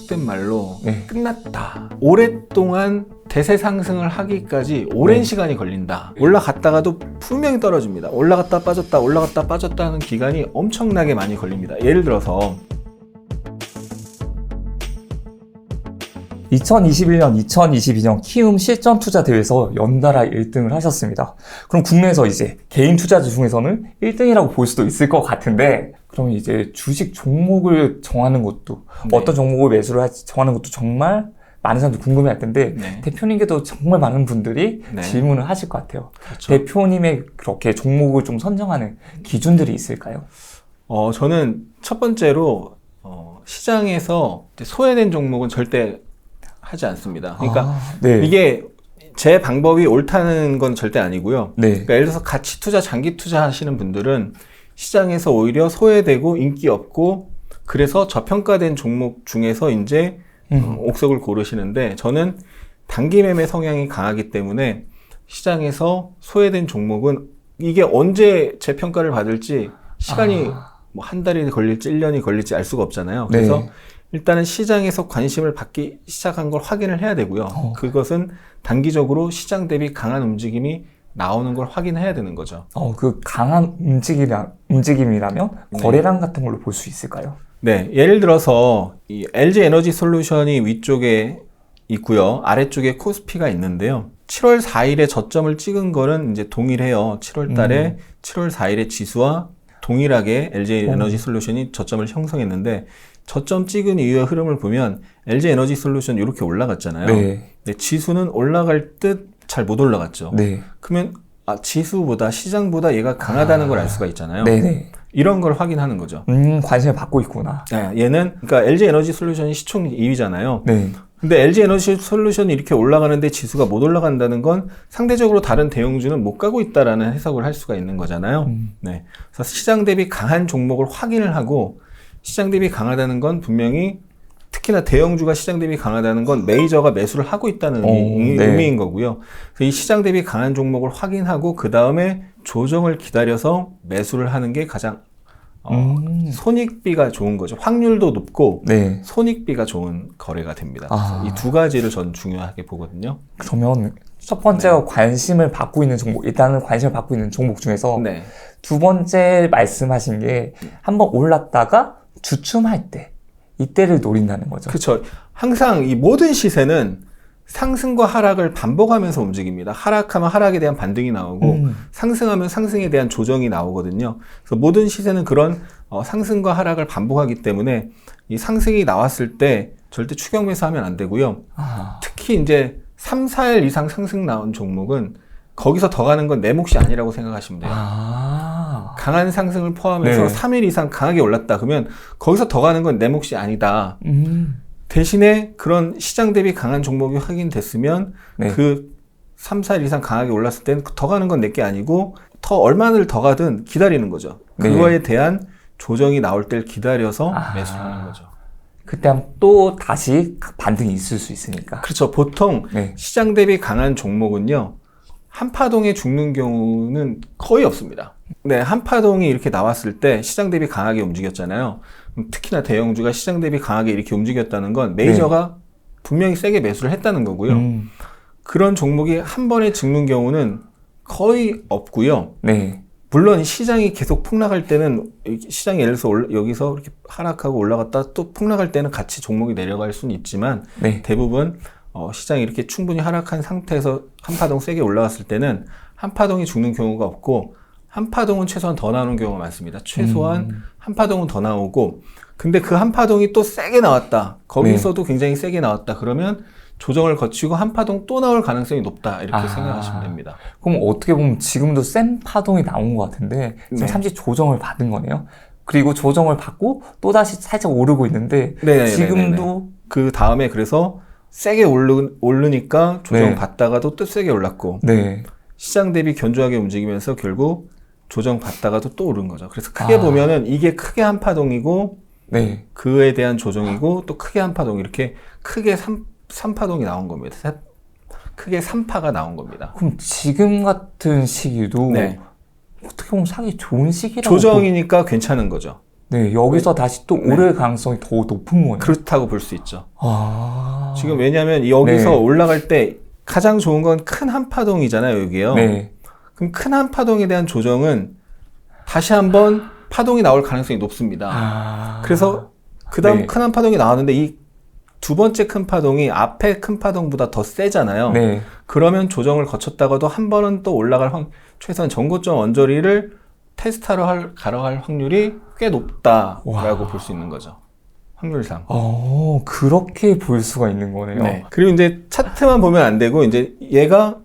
속된 말로 네. 끝났다. 오랫동안 대세 상승을 하기까지 오랜 네. 시간이 걸린다. 올라갔다가도 분명히 떨어집니다. 올라갔다 빠졌다 올라갔다 빠졌다 하는 기간이 엄청나게 많이 걸립니다. 예를 들어서 2021년, 2022년 키움 실전 투자 대회에서 연달아 1등을 하셨습니다. 그럼 국내에서 이제 개인 투자자 중에서는 1등이라고 볼 수도 있을 것 같은데, 그럼 이제 주식 종목을 정하는 것도, 네. 어떤 종목을 매수를 할지 정하는 것도 정말 많은 사람들이 궁금해 할 텐데, 네. 대표님께도 정말 많은 분들이 네. 질문을 하실 것 같아요. 그렇죠. 대표님의 그렇게 종목을 좀 선정하는 기준들이 있을까요? 저는 첫 번째로 시장에서 소외된 종목은 절대 하지 않습니다. 그러니까 네. 이게 제 방법이 옳다는 건 절대 아니고요. 네. 그러니까 예를 들어서 가치 투자, 장기 투자 하시는 분들은 시장에서 오히려 소외되고 인기 없고 그래서 저평가된 종목 중에서 이제 옥석을 고르시는데, 저는 단기 매매 성향이 강하기 때문에 시장에서 소외된 종목은 이게 언제 재평가를 받을지 시간이 뭐 한 달이 걸릴지 1년이 걸릴지 알 수가 없잖아요. 그래서 네. 일단은 시장에서 관심을 받기 시작한 걸 확인을 해야 되고요. 그것은 단기적으로 시장 대비 강한 움직임이 나오는 걸 확인해야 되는 거죠. 그 강한 움직임이라면 네. 거래량 같은 걸로 볼 수 있을까요? 네, 예를 들어서 이 LG 에너지 솔루션이 위쪽에 있고요. 아래쪽에 코스피가 있는데요. 7월 4일에 저점을 찍은 거는 이제 동일해요. 7월 달에 7월 4일에 지수와 동일하게 LG 에너지 솔루션이 저점을 형성했는데, 저점 찍은 이후의 흐름을 보면 LG 에너지 솔루션 이렇게 올라갔잖아요. 네. 근데 지수는 올라갈 듯 잘 못 올라갔죠. 네. 그러면 지수보다 시장보다 얘가 강하다는 걸 알 수가 있잖아요. 네네. 이런 걸 확인하는 거죠. 관심을 받고 있구나. 네, 얘는 그러니까 LG 에너지 솔루션이 시총 2위잖아요. 네. 근데 LG 에너지 솔루션이 이렇게 올라가는데 지수가 못 올라간다는 건 상대적으로 다른 대형주는 못 가고 있다라는 해석을 할 수가 있는 거잖아요. 네. 그래서 시장 대비 강한 종목을 확인을 하고, 시장 대비 강하다는 건 분명히 특히나 대형주가 시장 대비 강하다는 건 메이저가 매수를 하고 있다는 의미인 거고요. 그래서 이 시장 대비 강한 종목을 확인하고 그 다음에 조정을 기다려서 매수를 하는 게 가장 손익비가 좋은 거죠. 확률도 높고 네. 손익비가 좋은 거래가 됩니다. 이 두 가지를 전 중요하게 보거든요. 그러면 첫 번째가 관심을 받고 있는 종목, 일단은 관심을 받고 있는 종목 중에서 네. 두 번째 말씀하신 게 한번 올랐다가 주춤할 때, 이때를 노린다는 거죠. 그렇죠. 항상 이 모든 시세는 상승과 하락을 반복하면서 움직입니다. 하락하면 하락에 대한 반등이 나오고 상승하면 상승에 대한 조정이 나오거든요. 그래서 모든 시세는 그런 상승과 하락을 반복하기 때문에 이 상승이 나왔을 때 절대 추격 매수하면 안 되고요. 특히 이제 3, 4일 이상 상승 나온 종목은 거기서 더 가는 건 내 몫이 아니라고 생각하시면 돼요. 강한 상승을 포함해서 네. 3일 이상 강하게 올랐다 그러면 거기서 더 가는 건 내 몫이 아니다. 대신에 그런 시장 대비 강한 종목이 확인됐으면 네. 그 3, 4일 이상 강하게 올랐을 때는 더 가는 건 내게 아니고 얼마를 더 가든 기다리는 거죠. 네. 그거에 대한 조정이 나올 때를 기다려서 매수를 하는 거죠. 그때 하면 또 다시 반등이 있을 수 있으니까. 그렇죠. 보통 네. 시장 대비 강한 종목은요, 한파동에 죽는 경우는 거의 없습니다. 네, 한파동이 이렇게 나왔을 때 시장 대비 강하게 움직였잖아요. 특히나 대형주가 시장 대비 강하게 이렇게 움직였다는 건 메이저가 분명히 세게 매수를 했다는 거고요. 그런 종목이 한 번에 죽는 경우는 거의 없고요. 네. 물론 시장이 계속 폭락할 때는, 시장이 예를 들어서 여기서 이렇게 하락하고 올라갔다 또 폭락할 때는 같이 종목이 내려갈 수는 있지만 네. 대부분 시장이 이렇게 충분히 하락한 상태에서 한파동 세게 올라갔을 때는 한파동이 죽는 경우가 없고, 한파동은 최소한 더 나오는 경우가 많습니다. 최소한 한파동은 더 나오고, 근데 그 한파동이 또 세게 나왔다. 거기서도 굉장히 세게 나왔다. 그러면 조정을 거치고 한파동 또 나올 가능성이 높다. 이렇게 생각하시면 됩니다. 그럼 어떻게 보면 지금도 센 파동이 나온 것 같은데 지금 네. 잠시 조정을 받은 거네요. 그리고 조정을 받고 또다시 살짝 오르고 있는데 네네네네네. 지금도 그 다음에 그래서 세게 오르니까 조정 받다가도 또 세게 올랐고, 네. 시장 대비 견조하게 움직이면서 결국 조정 받다가도 또 오른 거죠. 그래서 크게 보면은 이게 크게 한파동이고, 네. 그에 대한 조정이고, 또 크게 한파동, 이렇게 크게 3파동이 나온 겁니다. 크게 3파가 나온 겁니다. 그럼 지금 같은 시기도 네. 어떻게 보면 사기 좋은 시기라고 조정이니까 괜찮은 거죠. 네, 여기서 다시 또 오를 가능성이 더 높은 거예요. 그렇다고 볼 수 있죠. 지금 왜냐하면 여기서 네. 올라갈 때 가장 좋은 건 큰 한파동이잖아요, 여기요. 네. 그럼 큰 한파동에 대한 조정은 다시 한번 파동이 나올 가능성이 높습니다. 그래서 그 다음 네. 큰 한파동이 나왔는데 이 두 번째 큰 파동이 앞에 큰 파동보다 더 세잖아요. 네. 그러면 조정을 거쳤다가도 한 번은 또 올라갈 최소한 전고점 언저리를 테스트하러 가러 갈 확률이 꽤 높다라고 볼 수 있는 거죠. 확률상. 그렇게 볼 수가 있는 거네요. 네. 그리고 이제 차트만 보면 안 되고 이제 얘가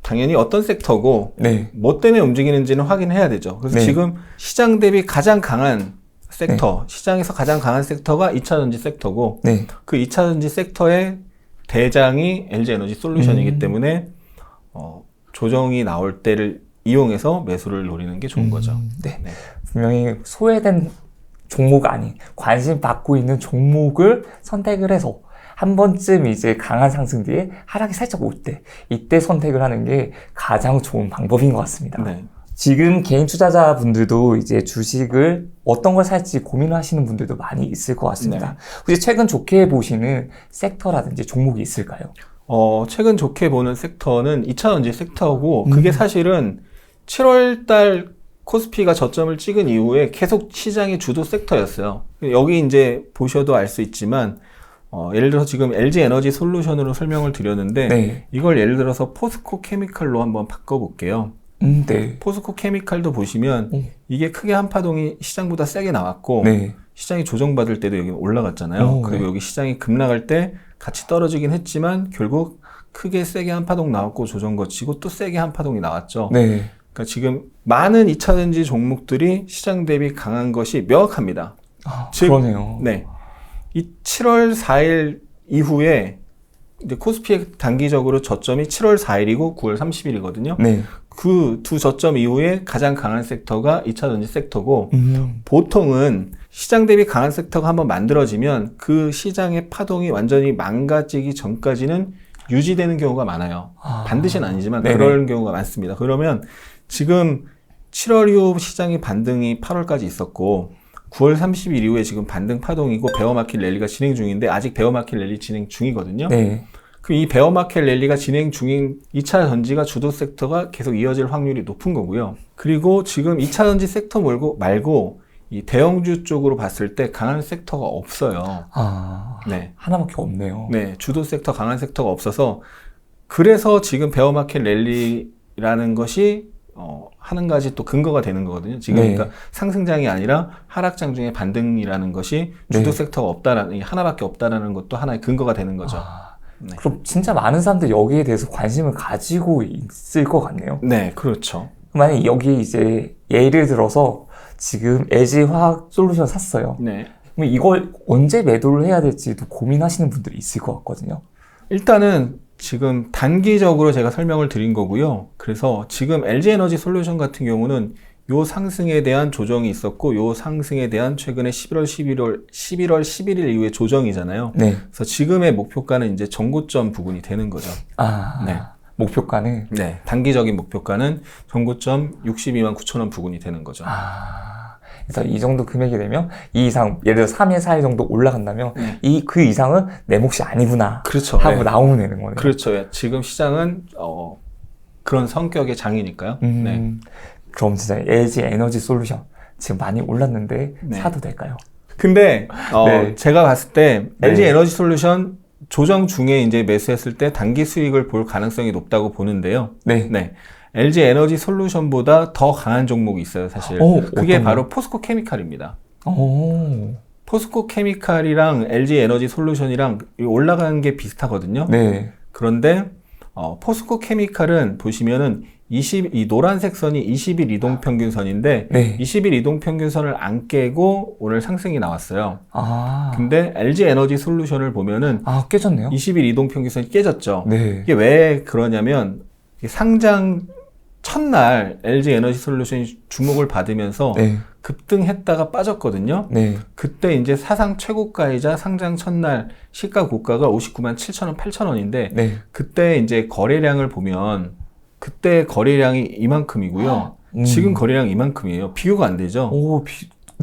당연히 어떤 섹터고 네. 뭐 때문에 움직이는지는 확인해야 되죠. 그래서 네. 지금 시장 대비 가장 강한 섹터, 시장에서 가장 강한 섹터가 2차전지 섹터고 네. 그 2차전지 섹터의 대장이 LG에너지 솔루션이기 때문에 조정이 나올 때를 이용해서 매수를 노리는 게 좋은 거죠. 네. 분명히 소외된 종목 아닌 관심 받고 있는 종목을 선택을 해서 한 번쯤 이제 강한 상승 뒤에 하락이 살짝 올 때 이때 선택을 하는 게 가장 좋은 방법인 것 같습니다. 네. 지금 개인 투자자분들도 이제 주식을 어떤 걸 살지 고민을 하시는 분들도 많이 있을 것 같습니다. 네. 혹시 최근 좋게 보시는 섹터라든지 종목이 있을까요? 최근 좋게 보는 섹터는 2차전지 섹터고 그게 사실은 7월 달 코스피가 저점을 찍은 이후에 계속 시장의 주도 섹터였어요. 여기 이제 보셔도 알 수 있지만 예를 들어서 지금 LG 에너지 솔루션으로 설명을 드렸는데 네. 이걸 예를 들어서 포스코 케미칼로 한번 바꿔볼게요. 네. 포스코 케미칼도 보시면 이게 크게 한파동이 시장보다 세게 나왔고 네. 시장이 조정받을 때도 여기 올라갔잖아요. 그리고 네. 여기 시장이 급락할 때 같이 떨어지긴 했지만 결국 크게 세게 한파동 나왔고 조정 거치고 또 세게 한파동이 나왔죠. 네. 그러니까 지금 많은 2차전지 종목들이 시장 대비 강한 것이 명확합니다. 즉, 그러네요. 네. 이 7월 4일 이후에 이제 코스피의 단기적으로 저점이 7월 4일이고 9월 30일이거든요. 네. 그 두 저점 이후에 가장 강한 섹터가 2차전지 섹터고 보통은 시장 대비 강한 섹터가 한번 만들어지면 그 시장의 파동이 완전히 망가지기 전까지는 유지되는 경우가 많아요. 반드시는 아니지만 네네. 그런 경우가 많습니다. 그러면 지금 7월 이후 시장의 반등이 8월까지 있었고 9월 30일 이후에 지금 반등 파동이고 베어마켓 랠리가 진행 중인데 아직 베어마켓 랠리 진행 중이거든요. 네. 그 이 베어마켓 랠리가 진행 중인 2차 전지가 주도 섹터가 계속 이어질 확률이 높은 거고요. 그리고 지금 2차 전지 섹터 말고 이 대형주 쪽으로 봤을 때 강한 섹터가 없어요. 네. 하나밖에 없네요. 네. 주도 섹터, 강한 섹터가 없어서 그래서 지금 베어마켓 랠리라는 것이 한 가지 또 근거가 되는 거거든요. 지금 네. 그러니까 상승장이 아니라 하락장 중에 반등이라는 것이 주도 네. 섹터가 하나밖에 없다라는 것도 하나의 근거가 되는 거죠. 네. 그럼 진짜 많은 사람들이 여기에 대해서 관심을 가지고 있을 것 같네요. 네, 그렇죠. 만약에 여기 이제 예를 들어서 지금 LG화학 솔루션 샀어요. 네. 그럼 이걸 언제 매도를 해야 될지도 고민하시는 분들이 있을 것 같거든요. 일단은 지금 단기적으로 제가 설명을 드린 거고요. 그래서 지금 LG에너지 솔루션 같은 경우는 요 상승에 대한 조정이 있었고 요 상승에 대한 최근에 11월 11일 이후에 조정이잖아요. 네. 그래서 지금의 목표가는 이제 전고점 부근이 되는 거죠. 네. 목표가는? 네. 단기적인 목표가는 전고점 62만 9천 원 부근이 되는 거죠. 그래서 이 정도 금액이 되면 이 이상, 예를 들어 3일, 4일 정도 올라간다면 그 이상은 내 몫이 아니구나. 그렇죠. 하고 네. 나오면 되는 거네요. 그렇죠. 지금 시장은 그런 성격의 장이니까요. 네. 그럼 진짜 LG 에너지 솔루션 지금 많이 올랐는데 네. 사도 될까요? 근데 네. 제가 봤을 때 네. LG 에너지 솔루션 조정 중에 이제 매수했을 때 단기 수익을 볼 가능성이 높다고 보는데요. 네. 네. LG 에너지 솔루션보다 더 강한 종목이 있어요, 사실. 그게 어떤 바로 포스코 케미칼입니다. 오. 포스코 케미칼이랑 LG 에너지 솔루션이랑 올라가는 게 비슷하거든요. 네. 그런데 포스코 케미칼은 보시면은 이 노란색 선이 20일 이동평균선인데 네. 20일 이동평균선을 안 깨고 오늘 상승이 나왔어요. 아. 근데 LG 에너지 솔루션을 보면은 깨졌네요. 20일 이동평균선이 깨졌죠. 네. 이게 왜 그러냐면 상장 첫날 LG 에너지 솔루션이 주목을 받으면서 네. 급등했다가 빠졌거든요. 네. 그때 이제 사상 최고가이자 상장 첫날 시가 고가가 59만 7천 원, 8천 원인데 네. 그때 이제 거래량을 보면 그때 거래량이 이만큼이고요. 지금 거래량 이만큼이에요. 비교가 안 되죠.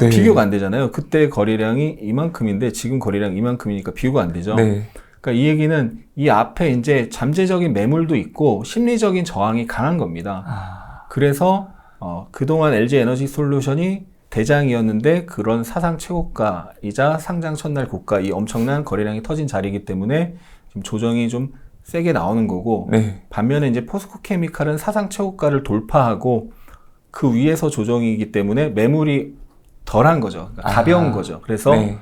네. 비교가 안 되잖아요. 그때 거래량이 이만큼인데 지금 거래량 이만큼이니까 비교가 안 되죠. 네. 그러니까 이 얘기는 이 앞에 이제 잠재적인 매물도 있고 심리적인 저항이 강한 겁니다. 그래서 그동안 LG 에너지 솔루션이 대장이었는데 그런 사상 최고가이자 상장 첫날 고가 이 엄청난 거래량이 터진 자리이기 때문에 지금 조정이 좀 세게 나오는 거고 네. 반면에 이제 포스코케미칼은 사상 최고가를 돌파하고 그 위에서 조정이기 때문에 매물이 덜한 거죠. 그러니까 가벼운 거죠. 그래서 네.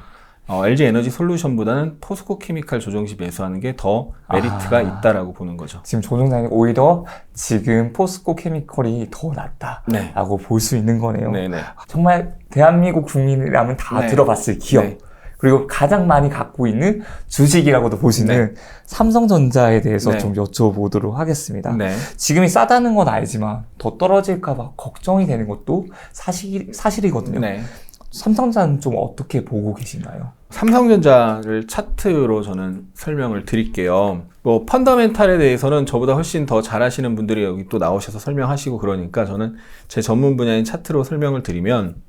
LG 에너지 솔루션보다는 포스코케미칼 조정 시 매수하는 게 더 메리트가 있다라고 보는 거죠. 지금 조정장이 오히려 지금 포스코 케미컬이 더 낫다라고 볼 수 있는 거네요. 네네. 정말 대한민국 국민이라면 다 네. 들어봤을 기업. 네. 그리고 가장 많이 갖고 있는 주식이라고도 보시는 삼성전자에 대해서 네. 좀 여쭤보도록 하겠습니다. 네. 지금이 싸다는 건 알지만 더 떨어질까봐 걱정이 되는 것도 사실이거든요. 네. 삼성전자는 좀 어떻게 보고 계신가요? 삼성전자를 차트로 저는 설명을 드릴게요. 뭐 펀더멘탈에 대해서는 저보다 훨씬 더 잘하시는 분들이 여기 또 나오셔서 설명하시고 그러니까 저는 제 전문 분야인 차트로 설명을 드리면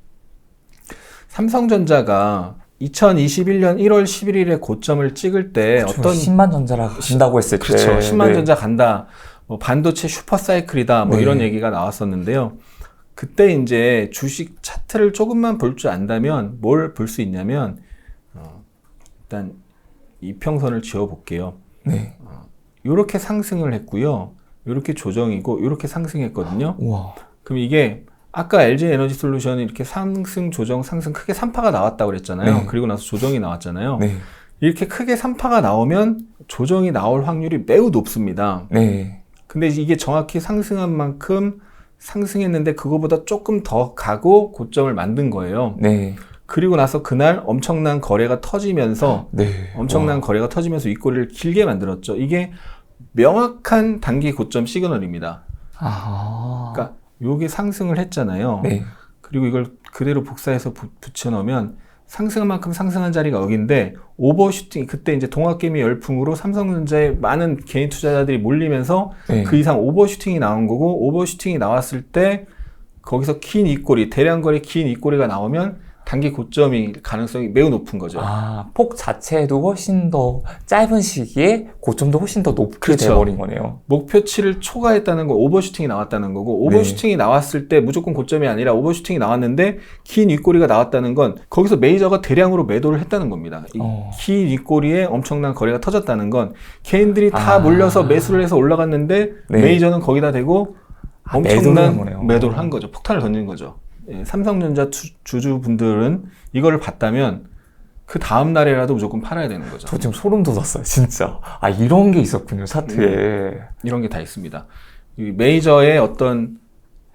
삼성전자가 2021년 1월 11일에 고점을 찍을 때 그렇죠. 어떤 10만 전자라 간다고 했을 때 그렇죠. 10만 네. 전자 간다. 뭐 반도체 슈퍼사이클이다. 뭐 네. 이런 얘기가 나왔었는데요. 그때 이제 주식 차트를 조금만 볼 줄 안다면 뭘 볼 수 있냐면 일단 이평선을 지어 볼게요. 네. 요렇게 상승을 했고요. 요렇게 조정이고 요렇게 상승했거든요. 우와. 그럼 이게 아까 LG 에너지 솔루션이 이렇게 상승, 조정, 상승 크게 3파가 나왔다고 그랬잖아요. 네. 그리고 나서 조정이 나왔잖아요. 네. 이렇게 크게 3파가 나오면 조정이 나올 확률이 매우 높습니다. 네. 근데 이게 정확히 상승한 만큼 상승했는데 그거보다 조금 더 가고 고점을 만든 거예요. 네. 그리고 나서 그날 엄청난 거래가 터지면서 네. 엄청난 와. 거래가 터지면서 윗꼬리를 길게 만들었죠. 이게 명확한 단기 고점 시그널입니다. 아. 그러니까 요게 상승을 했잖아요. 네. 그리고 이걸 그대로 복사해서 붙여넣으면 상승한 만큼 상승한 자리가 여기인데 오버슈팅 그때 이제 동학개미 열풍으로 삼성전자에 많은 개인 투자자들이 몰리면서 네. 그 이상 오버슈팅이 나온 거고 오버슈팅이 나왔을 때 거기서 긴 윗꼬리 대량 거래 긴 윗꼬리가 나오면 단기 고점이 가능성이 매우 높은 거죠. 아, 폭 자체도 훨씬 더 짧은 시기에 고점도 훨씬 더 높게 그렇죠. 돼버린 거네요. 목표치를 초과했다는 건 오버슈팅이 나왔다는 거고 오버슈팅이 나왔을 때 무조건 고점이 아니라 오버슈팅이 나왔는데 긴 윗꼬리가 나왔다는 건 거기서 메이저가 대량으로 매도를 했다는 겁니다. 긴 윗꼬리에 엄청난 거래가 터졌다는 건 개인들이 다 몰려서 매수를 해서 올라갔는데 네. 메이저는 거기다 대고 매도를 한 엄청난 거네요. 매도를 한 거죠. 폭탄을 던진 거죠. 예, 삼성전자 주주분들은 이거를 봤다면 그 다음 날에라도 무조건 팔아야 되는 거죠. 저 지금 소름 돋았어요, 진짜. 아, 이런 게 있었군요, 차트에. 이런 게 다 있습니다. 이 메이저의 어떤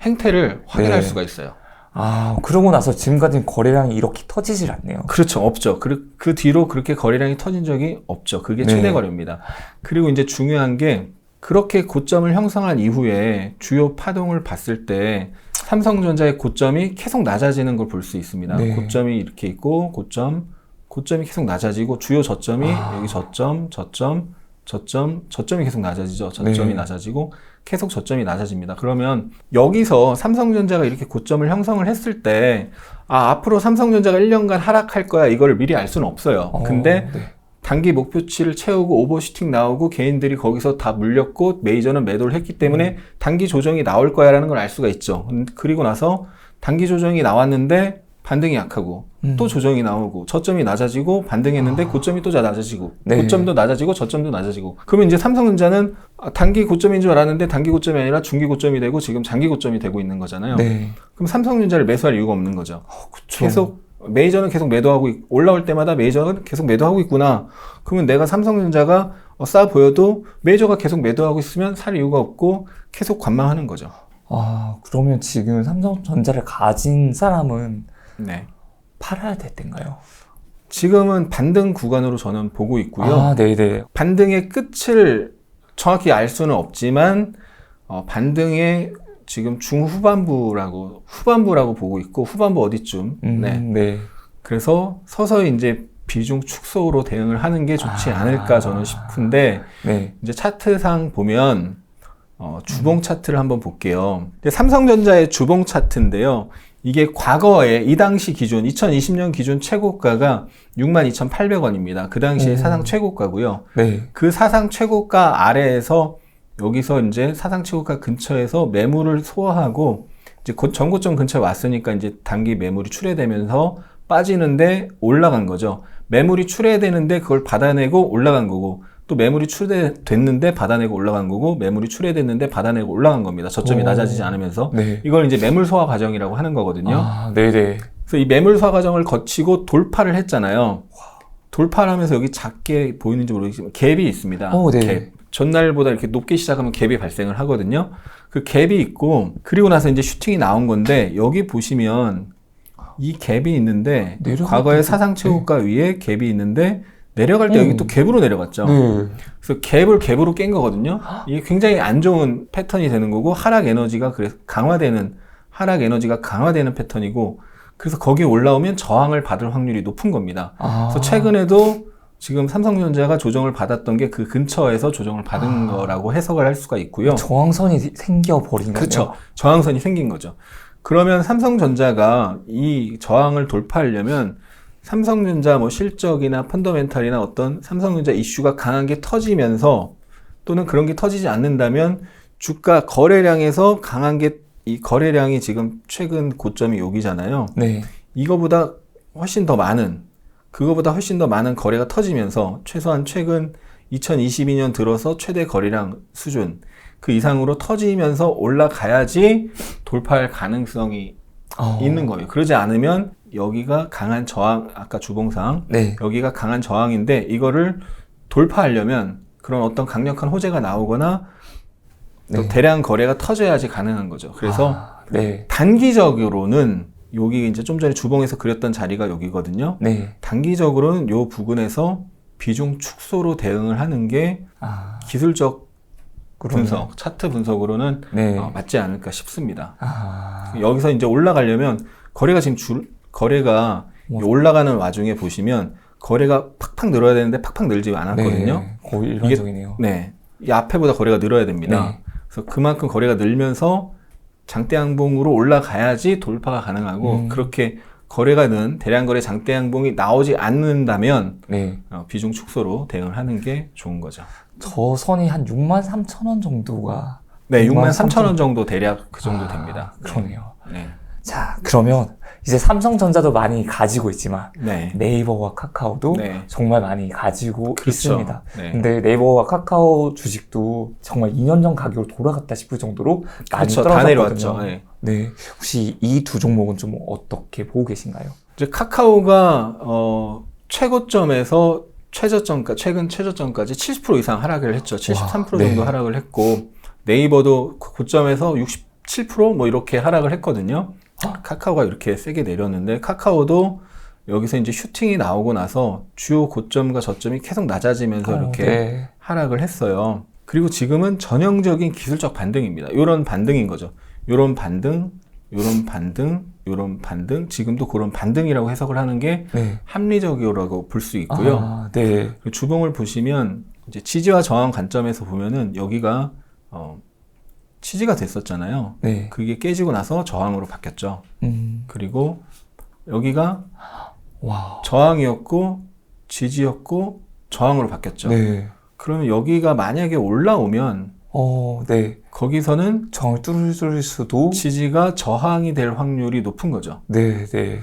행태를 확인할 네. 수가 있어요. 아, 그러고 나서 지금까지 거래량이 이렇게 터지질 않네요. 그렇죠. 없죠. 그 뒤로 그렇게 거래량이 터진 적이 없죠. 그게 네. 최대 거래입니다. 그리고 이제 중요한 게 그렇게 고점을 형성한 이후에 주요 파동을 봤을 때 삼성전자의 고점이 계속 낮아지는 걸 볼 수 있습니다. 네. 고점이 이렇게 있고 고점이 계속 낮아지고 주요 저점이 여기 저점이 계속 낮아지죠. 저점이 네. 낮아지고 계속 저점이 낮아집니다. 그러면 여기서 삼성전자가 이렇게 고점을 형성을 했을 때 앞으로 삼성전자가 1년간 하락할 거야 이거를 미리 알 수는 없어요. 근데 네. 단기 목표치를 채우고 오버슈팅 나오고 개인들이 거기서 다 물렸고 메이저는 매도를 했기 때문에 단기 조정이 나올 거야라는 걸 알 수가 있죠. 그리고 나서 단기 조정이 나왔는데 반등이 약하고 또 조정이 나오고 저점이 낮아지고 반등했는데 고점이 또 낮아지고 네. 고점도 낮아지고 저점도 낮아지고 그러면 이제 삼성전자는 단기 고점인 줄 알았는데 단기 고점이 아니라 중기 고점이 되고 지금 장기 고점이 되고 있는 거잖아요. 네. 그럼 삼성전자를 매수할 이유가 없는 거죠. 그쵸. 계속 메이저는 계속 매도하고 올라올 때마다 메이저는 계속 매도하고 있구나. 그러면 내가 삼성전자가 싸 보여도 메이저가 계속 매도하고 있으면 살 이유가 없고 계속 관망하는 거죠. 아, 그러면 지금 삼성전자를 가진 사람은 네. 팔아야 될 때인가요? 지금은 반등 구간으로 저는 보고 있고요. 아, 네네. 반등의 끝을 정확히 알 수는 없지만 반등의 지금 후반부라고 보고 있고 후반부 어디쯤. 네. 네. 그래서 서서히 이제 비중 축소로 대응을 하는 게 좋지 않을까 저는 싶은데 네. 이제 차트상 보면 주봉 차트를 한번 볼게요. 삼성전자의 주봉 차트인데요. 이게 과거에 이 당시 기준 2020년 기준 최고가가 62,800원입니다. 그 당시에 사상 최고가고요. 네. 그 사상 최고가 아래에서 여기서 이제 사상 최고가 근처에서 매물을 소화하고 이제 곧 전고점 근처에 왔으니까 이제 단기 매물이 출회되면서 빠지는데 올라간 거죠. 매물이 출회되는데 그걸 받아내고 올라간 거고, 또 매물이 출회됐는데 받아내고 올라간 거고, 매물이 출회됐는데 받아내고 올라간 겁니다. 저점이 낮아지지 않으면서. 네. 이걸 이제 매물 소화 과정이라고 하는 거거든요. 아, 네네. 그래서 이 매물 소화 과정을 거치고 돌파를 했잖아요. 돌파를 하면서 여기 작게 보이는지 모르겠지만 갭이 있습니다. 네. 갭. 전날보다 이렇게 높게 시작하면 갭이 발생을 하거든요. 그 갭이 있고, 그리고 나서 이제 슈팅이 나온 건데, 여기 보시면 이 갭이 있는데, 과거의 사상 최고가 위에 갭이 있는데, 내려갈 때 여기 또 갭으로 내려갔죠. 네. 그래서 갭을 갭으로 깬 거거든요. 이게 굉장히 안 좋은 패턴이 되는 거고, 하락 에너지가 강화되는 패턴이고, 그래서 거기에 올라오면 저항을 받을 확률이 높은 겁니다. 그래서 최근에도 지금 삼성전자가 조정을 받았던 게 그 근처에서 조정을 받은 거라고 해석을 할 수가 있고요. 저항선이 생겨버린 거네요. 그렇죠. 저항선이 생긴 거죠. 그러면 삼성전자가 이 저항을 돌파하려면 삼성전자 뭐 실적이나 펀더멘탈이나 어떤 삼성전자 이슈가 강하게 터지면서, 또는 그런 게 터지지 않는다면 주가 거래량에서 강한 게, 이 거래량이 지금 최근 고점이 여기잖아요. 네. 그거보다 훨씬 더 많은 거래가 터지면서 최소한 최근 2022년 들어서 최대 거래량 수준 그 이상으로 터지면서 올라가야지 돌파할 가능성이 있는 거예요. 그러지 않으면 여기가 강한 저항, 아까 주봉상 네. 여기가 강한 저항인데, 이거를 돌파하려면 그런 어떤 강력한 호재가 나오거나 또 네. 대량 거래가 터져야지 가능한 거죠. 그래서 네. 단기적으로는 여기 이제 좀 전에 주봉에서 그렸던 자리가 여기거든요. 네. 단기적으로는 요 부근에서 비중 축소로 대응을 하는 게 기술적 분석, 차트 분석으로는 네. 맞지 않을까 싶습니다. 여기서 이제 올라가려면 거래가 지금 거래가 올라가는 와중에 보시면 거래가 팍팍 늘어야 되는데 팍팍 늘지 않았거든요. 네. 거의 일반적이네요. 네. 이 앞에보다 거래가 늘어야 됩니다. 네. 그래서 그만큼 거래가 늘면서 장대양봉으로 올라가야지 돌파가 가능하고, 그렇게 거래가 는 대량 거래 장대양봉이 나오지 않는다면 네. 비중 축소로 대응을 하는 게 좋은 거죠. 저 선이 한 63,000원 정도가 네, 63,000원 정도 대략 그 정도 됩니다. 그러네요. 네. 자, 그러면 이제 삼성전자도 많이 가지고 있지만 네. 네이버와 카카오도 네. 정말 많이 가지고 그렇죠. 있습니다. 네. 근데 네이버와 카카오 주식도 정말 2년 전 가격으로 돌아갔다 싶을 정도로 많이 그렇죠. 다 떨어졌거든요. 내려왔죠. 네. 네, 혹시 이 두 종목은 좀 어떻게 보고 계신가요? 이제 카카오가 최고점에서 최근 최저점까지 70% 이상 하락을 했죠. 73% 정도 네. 하락을 했고, 네이버도 고점에서 67% 뭐 이렇게 하락을 했거든요. 카카오가 이렇게 세게 내렸는데, 카카오도 여기서 이제 슈팅이 나오고 나서 주요 고점과 저점이 계속 낮아지면서 이렇게 네. 하락을 했어요. 그리고 지금은 전형적인 기술적 반등입니다. 요런 반등인 거죠. 요런 반등, 요런 반등, 요런 반등, 지금도 그런 반등이라고 해석을 하는 게 네. 합리적이라고 볼 수 있고요. 네. 주봉을 보시면 이제 지지와 저항 관점에서 보면은 여기가 지지가 됐었잖아요. 네. 그게 깨지고 나서 저항으로 바뀌었죠. 그리고 여기가 저항이었고 지지였고 저항으로 바뀌었죠. 네. 그러면 여기가 만약에 올라오면 네. 거기서는 저항을 뚫을 수도 지지가 저항이 될 확률이 높은 거죠. 네, 네.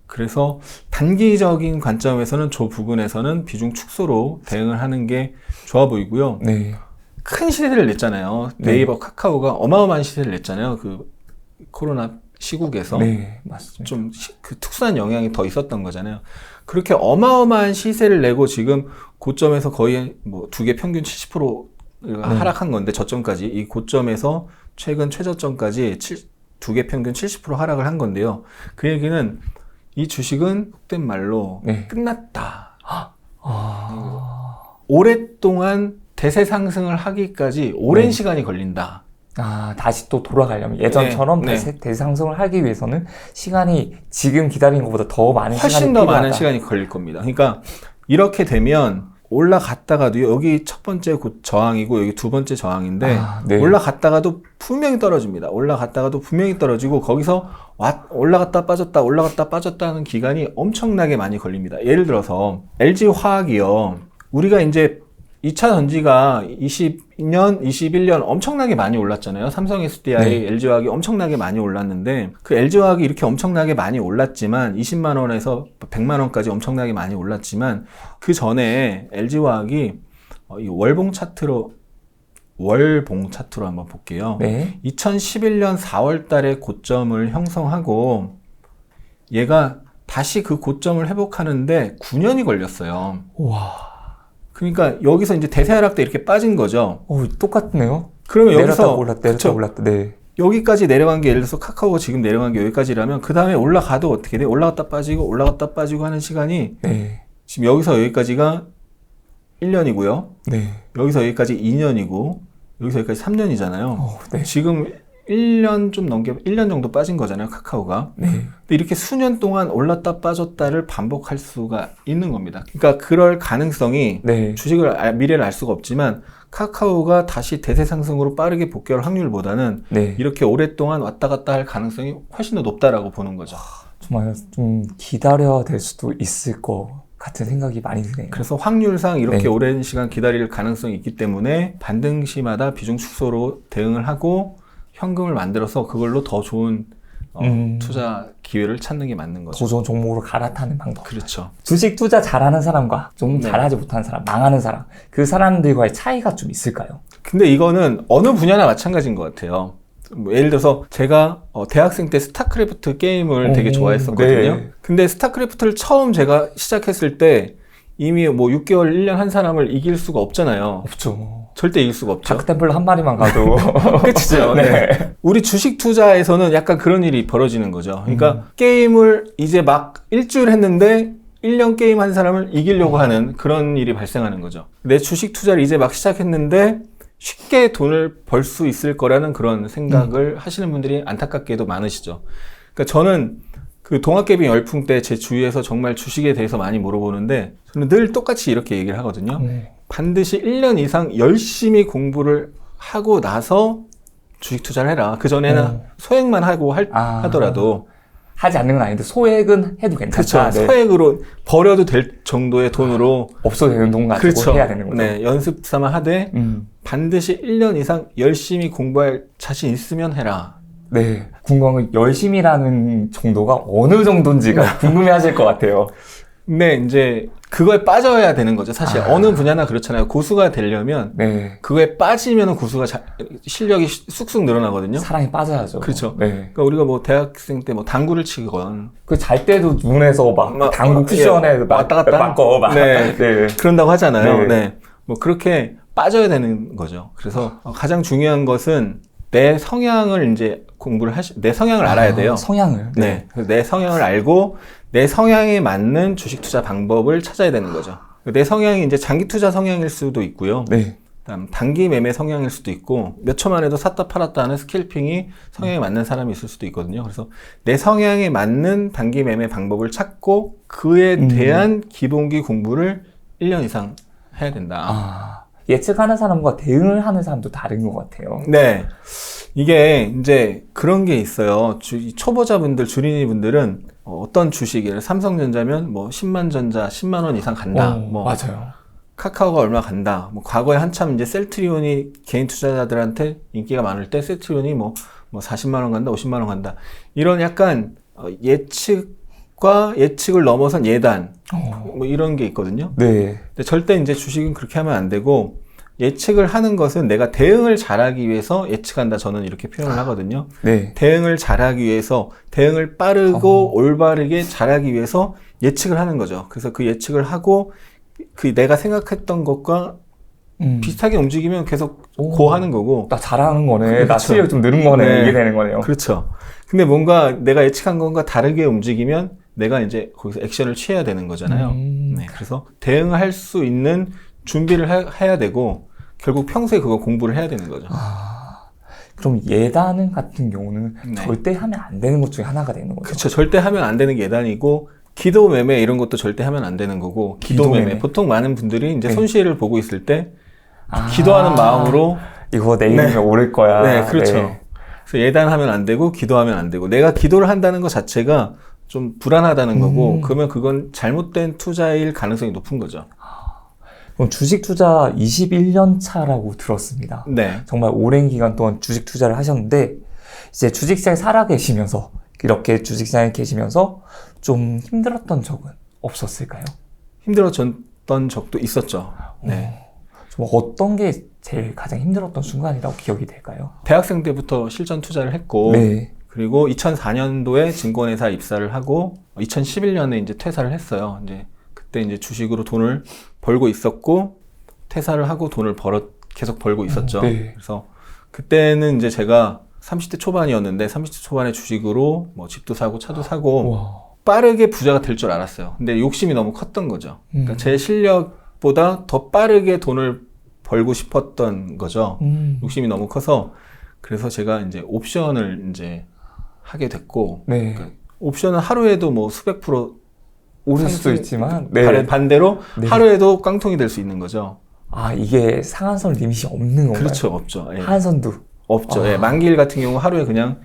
그래서 단기적인 관점에서는 저 부분에서는 비중 축소로 대응을 하는 게 좋아 보이고요. 네. 큰 시세를 냈잖아요. 네이버, 카카오가 어마어마한 시세를 냈잖아요. 그 코로나 시국에서. 네, 맞습니다. 좀 그 특수한 영향이 더 있었던 거잖아요. 그렇게 어마어마한 시세를 내고 지금 고점에서 거의 뭐 두 개 평균 70%가 하락한 건데, 저점까지 이 고점에서 최근 최저점까지 두 개 평균 70% 하락을 한 건데요. 그 얘기는 이 주식은 속된 말로 끝났다. 오랫동안 대세 상승을 하기까지 오랜 시간이 걸린다. 다시 또 돌아가려면 예전처럼 대상승을 하기 위해서는 시간이 지금 기다리는 것보다 더 많은 훨씬 시간이 더 필요하다. 많은 시간이 걸릴 겁니다. 그러니까 이렇게 되면 올라갔다가도 여기 첫 번째 저항이고 여기 두 번째 저항인데 네. 올라갔다가도 분명히 떨어집니다. 올라갔다가도 분명히 떨어지고 거기서 올라갔다 빠졌다 올라갔다 빠졌다 하는 기간이 엄청나게 많이 걸립니다. 예를 들어서 LG화학이요. 우리가 이제 2차 전지가 20년, 21년 엄청나게 많이 올랐잖아요. 삼성 SDI, 네. LG화학이 엄청나게 많이 올랐는데 그 LG화학이 이렇게 엄청나게 많이 올랐지만 20만 원에서 100만 원까지 엄청나게 많이 올랐지만 그 전에 LG화학이 이 월봉 차트로 한번 볼게요. 네. 2011년 4월 달에 고점을 형성하고 얘가 다시 그 고점을 회복하는데 9년이 걸렸어요. 와. 그러니까 여기서 이제 대세 하락 때 이렇게 빠진 거죠. 똑같네요. 그러면 내렸다 여기서 올랐다 올랐다. 네. 여기까지 내려간 게 예를 들어서 카카오가 지금 내려간 게 여기까지라면 그 다음에 올라가도 어떻게 돼? 올라갔다 빠지고 하는 시간이 네. 지금 여기서 여기까지가 1년이고요. 네. 여기서 여기까지 2년이고 여기서 여기까지 3년이잖아요. 네. 지금 1년 좀 넘게 1년 정도 빠진 거잖아요, 카카오가. 네. 근데 이렇게 수년 동안 올랐다 빠졌다를 반복할 수가 있는 겁니다. 그러니까 그럴 가능성이 네. 주식을 미래를 알 수가 없지만 카카오가 다시 대세 상승으로 빠르게 복귀할 확률보다는 네. 이렇게 오랫동안 왔다 갔다 할 가능성이 훨씬 더 높다라고 보는 거죠. 정말 좀 기다려야 될 수도 있을 것 같은 생각이 많이 드네요. 그래서 확률상 이렇게 네. 오랜 시간 기다릴 가능성이 있기 때문에 반등 시마다 비중 축소로 대응을 하고 현금을 만들어서 그걸로 더 좋은 투자 기회를 찾는 게 맞는 거죠. 더 좋은 종목으로 갈아타는 방법. 그렇죠. 주식 투자 잘하는 사람과 좀 네. 잘하지 못하는 사람, 망하는 사람, 그 사람들과의 차이가 좀 있을까요? 근데 이거는 어느 분야나 마찬가지인 것 같아요. 뭐 예를 들어서 제가 대학생 때 스타크래프트 게임을 되게 좋아했었거든요. 네. 근데 스타크래프트를 처음 제가 시작했을 때 이미 뭐 6개월, 1년 한 사람을 이길 수가 없잖아요. 없죠. 절대 이길 수가 없죠. 다크템플러 한 마리만 가도. 그치죠. 네. 우리 주식 투자에서는 약간 그런 일이 벌어지는 거죠. 그러니까 게임을 이제 막 일주일 했는데 1년 게임 한 사람을 이기려고 하는 그런 일이 발생하는 거죠. 내 주식 투자를 이제 막 시작했는데 쉽게 돈을 벌 수 있을 거라는 그런 생각을 하시는 분들이 안타깝게도 많으시죠. 그러니까 저는 그 동학개비 열풍 때 제 주위에서 정말 주식에 대해서 많이 물어보는데 저는 늘 똑같이 이렇게 얘기를 하거든요. 반드시 1년 이상 열심히 공부를 하고 나서 주식 투자를 해라. 그전에는 소액만 하고 하더라도. 하지 않는 건 아닌데 소액은 해도 괜찮다. 그렇죠. 네. 소액으로 버려도 될 정도의 돈으로. 없어도 되는 돈 가지고 그렇죠. 해야 되는 거죠. 네, 연습 삼아 하되 반드시 1년 이상 열심히 공부할 자신 있으면 해라. 네. 궁금한 건 열심히라는 정도가 어느 정도인지가 궁금해하실 것 같아요. 근데 이제 그거에 빠져야 되는 거죠. 사실 어느 분야나 그렇잖아요. 고수가 되려면 네. 그거에 빠지면 고수가 실력이 쑥쑥 늘어나거든요. 사랑에 빠져야죠. 그렇죠. 네. 그러니까 우리가 뭐 대학생 때 뭐 당구를 치건 그 잘 때도 눈에서 막 당구 쿠션에 막 왔다 갔다 바꿔 막 네. 네. 그런다고 하잖아요. 네. 네. 뭐 그렇게 빠져야 되는 거죠. 그래서 가장 중요한 것은 내 성향을 이제 내 성향을 알아야 돼요. 성향을. 네. 그래서 내 성향을 알고 내 성향에 맞는 주식 투자 방법을 찾아야 되는 거죠. 내 성향이 이제 장기 투자 성향일 수도 있고요. 네. 그다음 단기 매매 성향일 수도 있고 몇 초만 해도 샀다 팔았다 하는 스캘핑이 성향에 맞는 사람이 있을 수도 있거든요. 그래서 내 성향에 맞는 단기 매매 방법을 찾고 그에 대한 기본기 공부를 1년 이상 해야 된다. 예측하는 사람과 대응을 하는 사람도 다른 것 같아요. 네. 이게 이제 그런 게 있어요. 초보자분들, 주린이 분들은 어떤 주식을 삼성전자면 뭐 10만 전자 10만 원 이상 간다. 뭐 맞아요. 카카오가 얼마 간다. 뭐 과거에 한참 이제 셀트리온이 개인 투자자들한테 인기가 많을 때 셀트리온이 뭐 40만 원 간다, 50만 원 간다. 이런 약간 예측과 예측을 넘어선 예단 뭐 이런 게 있거든요. 네. 근데 절대 이제 주식은 그렇게 하면 안 되고 예측을 하는 것은 내가 대응을 잘하기 위해서 예측한다. 저는 이렇게 표현을 하거든요. 네. 대응을 잘하기 위해서 대응을 빠르고 올바르게 잘하기 위해서 예측을 하는 거죠. 그래서 그 예측을 하고 그 내가 생각했던 것과 비슷하게 움직이면 계속 고하는 거고. 나 잘하는 거네. 그렇죠. 나 실력이 좀 늘은 거네. 네. 이게 되는 거네요. 그렇죠. 근데 뭔가 내가 예측한 것과 다르게 움직이면 내가 이제 거기서 액션을 취해야 되는 거잖아요. 네. 그래서 대응할 수 있는 준비를 해야 되고 결국 평소에 그거 공부를 해야 되는 거죠. 그럼 예단 같은 경우는 네. 절대 하면 안 되는 것 중에 하나가 되는 거죠. 그렇죠. 절대 하면 안 되는 게 예단이고 기도 매매 이런 것도 절대 하면 안 되는 거고, 기도 매매. 매매. 보통 많은 분들이 이제 네. 손실을 보고 있을 때 아, 기도하는 마음으로 이거 내 이름에 네. 오를 거야. 네, 그렇죠. 네. 그래서 예단하면 안 되고 기도하면 안 되고, 내가 기도를 한다는 것 자체가 좀 불안하다는 거고, 그러면 그건 잘못된 투자일 가능성이 높은 거죠. 그럼 주식 투자 21년 차라고 들었습니다. 네. 정말 오랜 기간 동안 주식 투자를 하셨는데 이제 주식시장에 살아계시면서 이렇게 주식시장에 계시면서 좀 힘들었던 적은 없었을까요? 힘들었던 적도 있었죠. 네. 좀 어떤 게 제일 가장 힘들었던 순간이라고 기억이 될까요? 대학생 때부터 실전 투자를 했고, 네. 그리고 2004년도에 증권회사 입사를 하고 2011년에 이제 퇴사를 했어요. 이제 그때 이제 주식으로 돈을 벌고 있었고, 퇴사를 하고 돈을 계속 벌고 있었죠. 네. 그래서 그때는 이제 제가 30대 초반이었는데 30대 초반에 주식으로 뭐 집도 사고 차도 사고 와. 빠르게 부자가 될 줄 알았어요. 근데 욕심이 너무 컸던 거죠. 그러니까 제 실력보다 더 빠르게 돈을 벌고 싶었던 거죠. 욕심이 너무 커서. 그래서 제가 이제 옵션을 이제 하게 됐고, 네. 그러니까 옵션은 하루에도 뭐 수백 프로 오를 수도 상승- 있지만 네. 반대로 네. 하루에도 깡통이 될 수 있는 거죠. 아, 이게 상한선 리밋이 없는 건가요? 그렇죠. 없죠. 예. 하한선도. 없죠. 아. 예. 만기일 같은 경우 하루에 그냥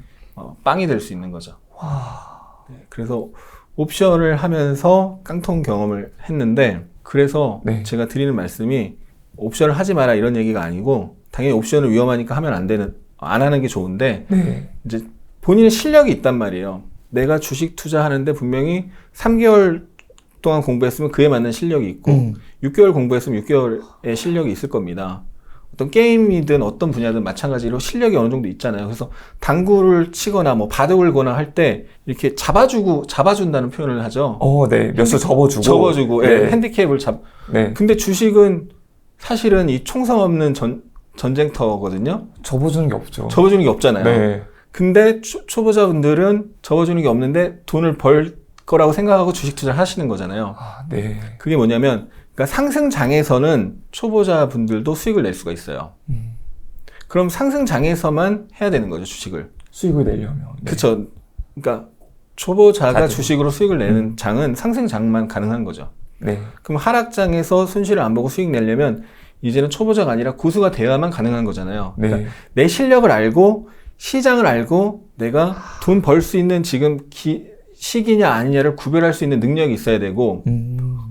빵이 될 수 있는 거죠. 와. 네. 그래서 옵션을 하면서 깡통 경험을 했는데, 그래서 네. 제가 드리는 말씀이 옵션을 하지 마라 이런 얘기가 아니고, 당연히 옵션을 위험하니까 하면 안 하는 게 좋은데, 네. 이제 본인의 실력이 있단 말이에요. 내가 주식 투자하는데 분명히 3개월 동안 공부했으면 그에 맞는 실력이 있고, 6개월 공부했으면 6개월의 실력이 있을 겁니다. 어떤 게임이든 어떤 분야든 마찬가지로 실력이 어느 정도 있잖아요. 그래서 당구를 치거나 뭐 바둑을 거나 할 때 이렇게 잡아준다는 표현을 하죠. 네. 몇 수 접어주고. 예, 네. 핸디캡을 네. 근데 주식은 사실은 이 총성 없는 전쟁터거든요. 접어주는 게 없죠. 접어주는 게 없잖아요. 네. 근데 초보자분들은 접어주는 게 없는데 돈을 벌 거라고 생각하고 주식 투자를 하시는 거잖아요. 아, 네. 그게 뭐냐면, 그러니까 상승장에서는 초보자분들도 수익을 낼 수가 있어요. 그럼 상승장에서만 해야 되는 거죠, 주식을. 수익을 내려면. 네. 그쵸. 그러니까 초보자가 가지고. 주식으로 수익을 내는 장은 상승장만 가능한 거죠. 네. 그럼 하락장에서 손실을 안 보고 수익 내려면 이제는 초보자가 아니라 고수가 되어야만 가능한 거잖아요. 네. 그러니까 내 실력을 알고 시장을 알고 내가 돈 벌 수 있는 지금 시기냐 아니냐를 구별할 수 있는 능력이 있어야 되고,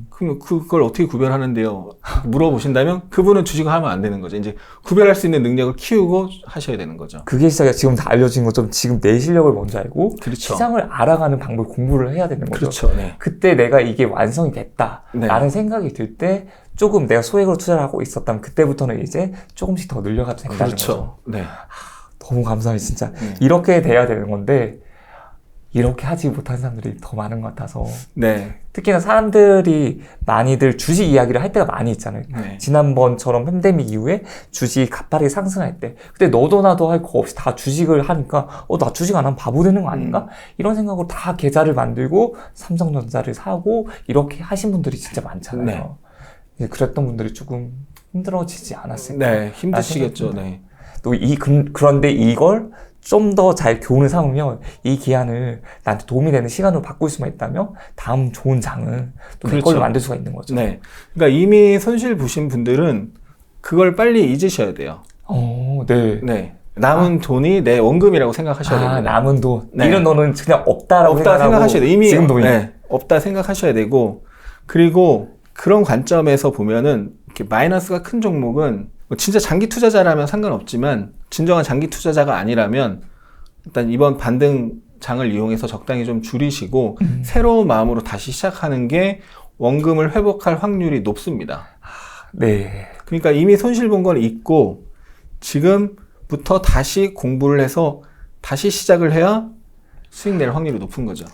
그럼 그걸 어떻게 구별하는데요? 물어보신다면 그분은 주식을 하면 안 되는 거죠. 이제 구별할 수 있는 능력을 키우고 하셔야 되는 거죠. 그게 진짜 지금 다 알려진 것처럼 지금 내 실력을 먼저 알고 그렇죠. 시장을 알아가는 방법을 공부를 해야 되는 거죠. 그렇죠. 네. 그때 내가 이게 완성이 됐다 네. 라는 생각이 들 때 조금 내가 소액으로 투자를 하고 있었다면 그때부터는 이제 조금씩 더 늘려가도 된다는 거죠. 그렇죠. 네. 너무 감사해요, 진짜. 이렇게 돼야 되는 건데 이렇게 하지 못한 사람들이 더 많은 것 같아서. 네. 특히나 사람들이 많이들 주식 이야기를 할 때가 많이 있잖아요. 네. 지난번처럼 팬데믹 이후에 주식이 가파르게 상승할 때 그때 너도 나도 할 거 없이 다 주식을 하니까 나 주식 안 하면 바보 되는 거 아닌가? 이런 생각으로 다 계좌를 만들고 삼성전자를 사고 이렇게 하신 분들이 진짜 많잖아요. 네. 이제 그랬던 분들이 조금 힘들어지지 않았을까? 네. 힘드시겠죠. 네. 또 그런데 이걸 좀 더 잘 교훈을 삼으면 이 기한을 나한테 도움이 되는 시간으로 바꿀 수만 있다면 다음 좋은 장은 또 내 그렇죠. 걸로 만들 수가 있는 거죠. 네. 그러니까 이미 손실 보신 분들은 그걸 빨리 잊으셔야 돼요. 네. 네. 남은 돈이 내 원금이라고 생각하셔야 됩니다. 남은 돈. 네. 이런 돈은 그냥 없다라고 없다 생각하셔야 돼요. 이미 지금 돈이. 네, 없다 생각하셔야 되고, 그리고 그런 관점에서 보면은 이렇게 마이너스가 큰 종목은 진짜 장기 투자자라면 상관없지만 진정한 장기 투자자가 아니라면 일단 이번 반등장을 이용해서 적당히 좀 줄이시고 새로운 마음으로 다시 시작하는 게 원금을 회복할 확률이 높습니다. 네. 그러니까 이미 손실 본 건 있고 지금부터 다시 공부를 해서 다시 시작을 해야 수익 낼 확률이 높은 거죠.